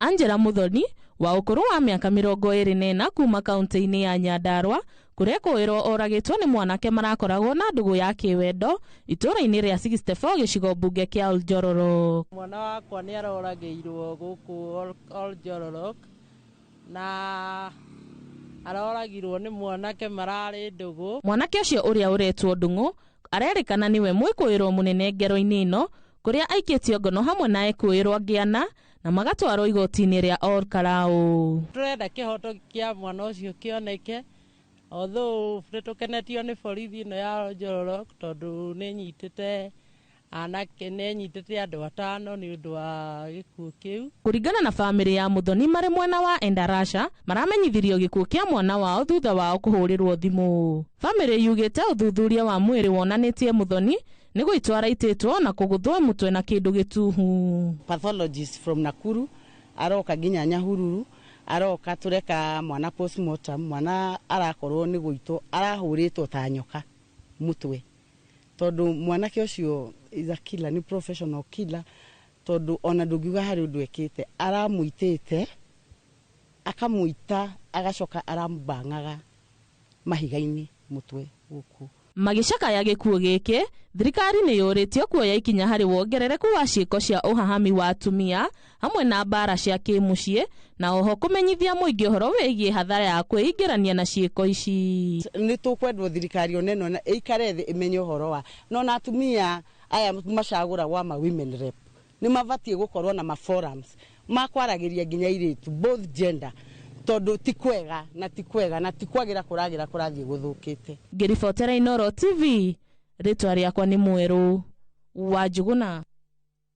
Angela Muthoni wa ukuru wa miaka 24 kuma kaunti-ini ya Nyandarua kuria kwirwo oragitwo ni mwanake marakoragwo na ndugu ya kiwendo itura-ini ria 64 gicigo bunge kia Oljororok. Mwana wakwa ni aroragiirwo guku Oljororok na aroragirwo ni mwanake marari ndugu. Mwanake ucio uria uretwo Ndung'u arerikana niwe mwikuirwo munene ngero-ini ino kuria aikitio ngono hamwe na ekuirwo ngiana na magatwarwo igoti-ini ria Olkarau. Turenda kihoto kia mwana ucio kioneke although tukenetio ni borithi ino ya Oljororok tondu ni nyitite anake ne nyitite andu 5 ni undu wa gikuo kiu. Kuringana na family ya Muthoni mari mwena wa Endarasha maramenyithirio gikuo kia mwana wao thutha wao kuhurirwo thimu. Family yugite uthuthuria wa mwiri wonanitie Muthoni ni gwitwara ititwo na kuguthwa mutwe na kindu gituhu. Pathologist from Nakuru aroka nginya Nyahururu aroka tureka mwana postmortem mwana arakorwo ni guitwo arahuritwo ta nyoka mutwe tondu mwanake ucio is a killer, ni professional killer tondu ona ndugiuga hari undu ekite aramuitite akamuita agacoka arambangaga mahiga-ini mutwe guku. Magicakaya gikuo giki thirikari ni yuritio kuoya ikinya hari wongerereku wa ciiko cia uhahami wa atumia hamwe na mbara cia kimucii na oho kumenyithia muingi uhoro wigie hathara ya kwingirania na ciiko ici. Ni tukwendwo thirikari oneno na ikare thi imenye uhoro wa na atumia aya macagura wa ma women rep ni mabatie gukorwo na ma forums makwaragiria nginya iritu both gender tondu tikwega na tikwagira kurathie guthukite. Ngiribotera Inooro TV ritwa riakwa ni Mweru wa Njuguna.